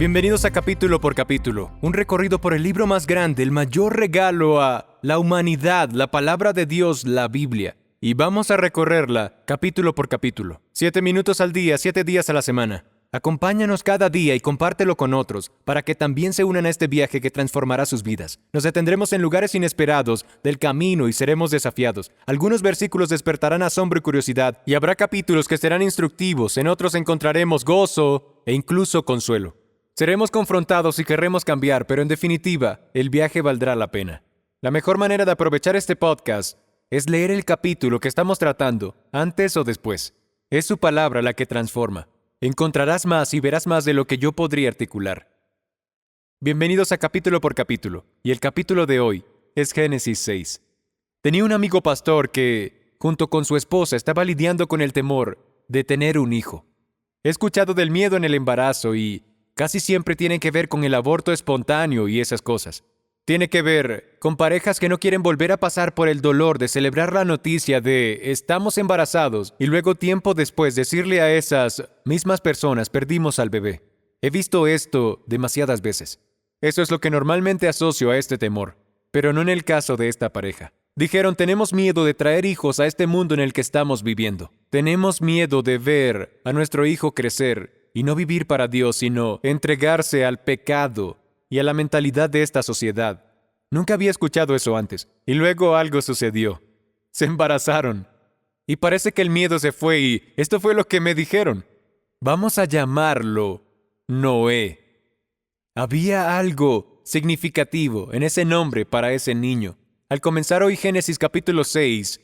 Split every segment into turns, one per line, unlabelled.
Bienvenidos a Capítulo por Capítulo, un recorrido por el libro más grande, el mayor regalo a la humanidad, la palabra de Dios, la Biblia. Y vamos a recorrerla capítulo por capítulo. 7 minutos al día, 7 días a la semana. Acompáñanos cada día y compártelo con otros, para que también se unan a este viaje que transformará sus vidas. Nos detendremos en lugares inesperados del camino y seremos desafiados. Algunos versículos despertarán asombro y curiosidad, y habrá capítulos que serán instructivos, en otros encontraremos gozo e incluso consuelo. Seremos confrontados y querremos cambiar, pero en definitiva, el viaje valdrá la pena. La mejor manera de aprovechar este podcast es leer el capítulo que estamos tratando, antes o después. Es su palabra la que transforma. Encontrarás más y verás más de lo que yo podría articular. Bienvenidos a Capítulo por Capítulo, y el capítulo de hoy es Génesis 6. Tenía un amigo pastor que, junto con su esposa, estaba lidiando con el temor de tener un hijo. He escuchado del miedo en el embarazo y casi siempre tiene que ver con el aborto espontáneo y esas cosas. Tiene que ver con parejas que no quieren volver a pasar por el dolor de celebrar la noticia de estamos embarazados y luego tiempo después decirle a esas mismas personas perdimos al bebé. He visto esto demasiadas veces. Eso es lo que normalmente asocio a este temor, pero no en el caso de esta pareja. Dijeron, tenemos miedo de traer hijos a este mundo en el que estamos viviendo. Tenemos miedo de ver a nuestro hijo crecer y no vivir para Dios, sino entregarse al pecado y a la mentalidad de esta sociedad. Nunca había escuchado eso antes. Y luego algo sucedió. Se embarazaron. Y parece que el miedo se fue y esto fue lo que me dijeron. Vamos a llamarlo Noé. Había algo significativo en ese nombre para ese niño. Al comenzar hoy Génesis capítulo 6,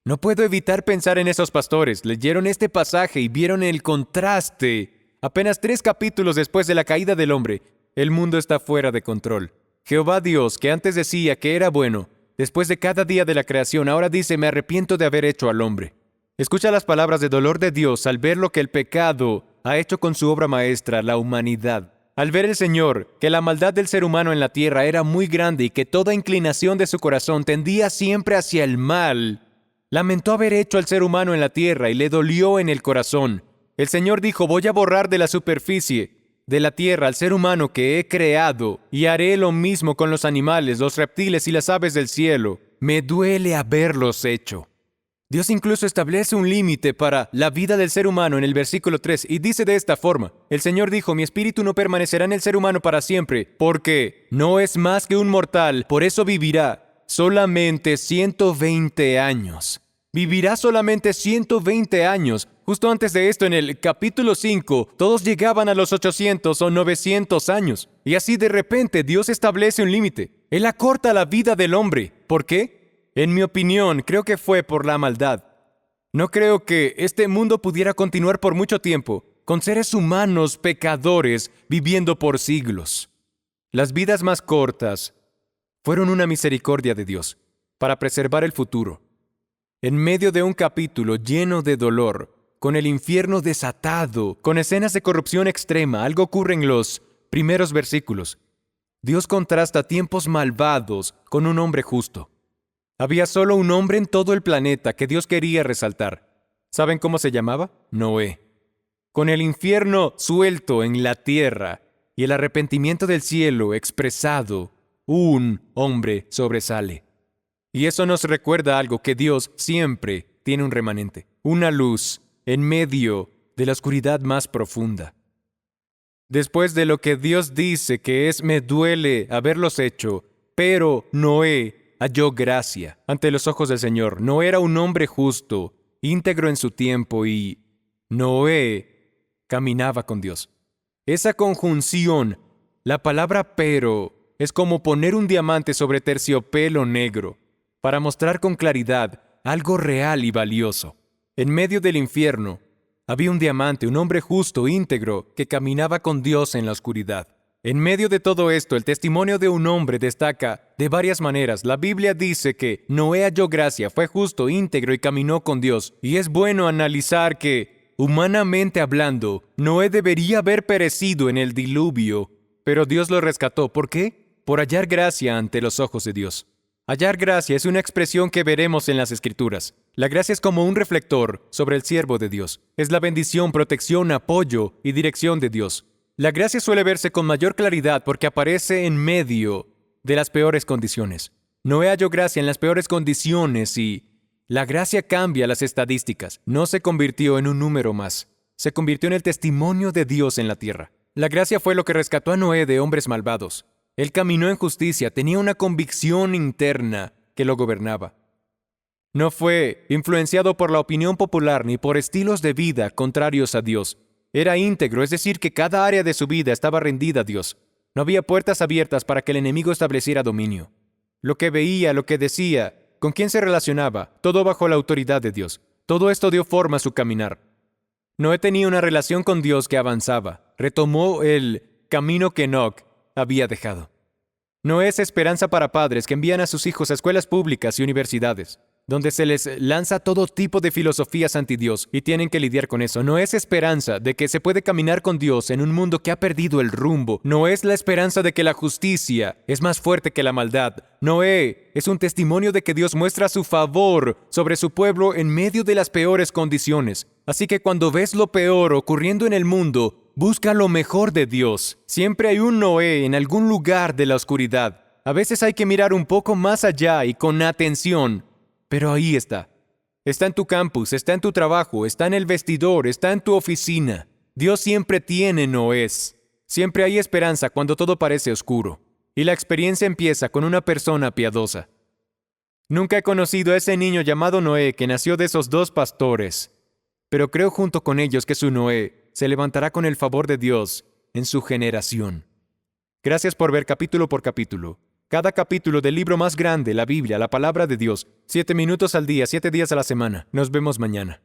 no puedo evitar pensar en esos pastores. Leyeron este pasaje y vieron el contraste. Apenas 3 capítulos después de la caída del hombre, el mundo está fuera de control. Jehová Dios, que antes decía que era bueno, después de cada día de la creación, ahora dice, me arrepiento de haber hecho al hombre. Escucha las palabras de dolor de Dios al ver lo que el pecado ha hecho con su obra maestra, la humanidad. Al ver el Señor que la maldad del ser humano en la tierra era muy grande y que toda inclinación de su corazón tendía siempre hacia el mal, lamentó haber hecho al ser humano en la tierra y le dolió en el corazón. El Señor dijo, voy a borrar de la superficie de la tierra al ser humano que he creado, y haré lo mismo con los animales, los reptiles y las aves del cielo. Me duele haberlos hecho. Dios incluso establece un límite para la vida del ser humano en el versículo 3, y dice de esta forma, el Señor dijo, mi espíritu no permanecerá en el ser humano para siempre, porque no es más que un mortal, por eso vivirá solamente 120 años. Vivirá solamente 120 años. Justo antes de esto, en el capítulo 5, todos llegaban a los 800 o 900 años. Y así de repente Dios establece un límite. Él acorta la vida del hombre. ¿Por qué? En mi opinión, creo que fue por la maldad. No creo que este mundo pudiera continuar por mucho tiempo, con seres humanos pecadores viviendo por siglos. Las vidas más cortas fueron una misericordia de Dios para preservar el futuro. En medio de un capítulo lleno de dolor, con el infierno desatado, con escenas de corrupción extrema, algo ocurre en los primeros versículos. Dios contrasta tiempos malvados con un hombre justo. Había solo un hombre en todo el planeta que Dios quería resaltar. ¿Saben cómo se llamaba? Noé. Con el infierno suelto en la tierra y el arrepentimiento del cielo expresado, un hombre sobresale. Y eso nos recuerda algo, que Dios siempre tiene un remanente, una luz en medio de la oscuridad más profunda. Después de lo que Dios dice que es, me duele haberlos hecho, pero Noé halló gracia ante los ojos del Señor. Noé era un hombre justo, íntegro en su tiempo, y Noé caminaba con Dios. Esa conjunción, la palabra pero, es como poner un diamante sobre terciopelo negro, para mostrar con claridad algo real y valioso. En medio del infierno, había un diamante, un hombre justo, íntegro, que caminaba con Dios en la oscuridad. En medio de todo esto, el testimonio de un hombre destaca de varias maneras. La Biblia dice que Noé halló gracia, fue justo, íntegro y caminó con Dios. Y es bueno analizar que, humanamente hablando, Noé debería haber perecido en el diluvio, pero Dios lo rescató. ¿Por qué? Por hallar gracia ante los ojos de Dios. Hallar gracia es una expresión que veremos en las Escrituras. La gracia es como un reflector sobre el siervo de Dios. Es la bendición, protección, apoyo y dirección de Dios. La gracia suele verse con mayor claridad porque aparece en medio de las peores condiciones. Noé halló gracia en las peores condiciones y la gracia cambia las estadísticas. No se convirtió en un número más. Se convirtió en el testimonio de Dios en la tierra. La gracia fue lo que rescató a Noé de hombres malvados. Él caminó en justicia, tenía una convicción interna que lo gobernaba. No fue influenciado por la opinión popular ni por estilos de vida contrarios a Dios. Era íntegro, es decir, que cada área de su vida estaba rendida a Dios. No había puertas abiertas para que el enemigo estableciera dominio. Lo que veía, lo que decía, con quién se relacionaba, todo bajo la autoridad de Dios. Todo esto dio forma a su caminar. Noé tenía una relación con Dios que avanzaba. Retomó el camino que Enoc había dejado. Noé es esperanza para padres que envían a sus hijos a escuelas públicas y universidades, donde se les lanza todo tipo de filosofías anti-Dios y tienen que lidiar con eso. No es esperanza de que se puede caminar con Dios en un mundo que ha perdido el rumbo. No es la esperanza de que la justicia es más fuerte que la maldad. Noé es un testimonio de que Dios muestra su favor sobre su pueblo en medio de las peores condiciones. Así que cuando ves lo peor ocurriendo en el mundo, busca lo mejor de Dios. Siempre hay un Noé en algún lugar de la oscuridad. A veces hay que mirar un poco más allá y con atención. Pero ahí está. Está en tu campus, está en tu trabajo, está en el vestidor, está en tu oficina. Dios siempre tiene Noés. Siempre hay esperanza cuando todo parece oscuro. Y la experiencia empieza con una persona piadosa. Nunca he conocido a ese niño llamado Noé que nació de esos dos pastores. Pero creo junto con ellos que su Noé se levantará con el favor de Dios en su generación. Gracias por ver capítulo por capítulo. Cada capítulo del libro más grande, la Biblia, la palabra de Dios. 7 minutos al día, 7 días a la semana. Nos vemos mañana.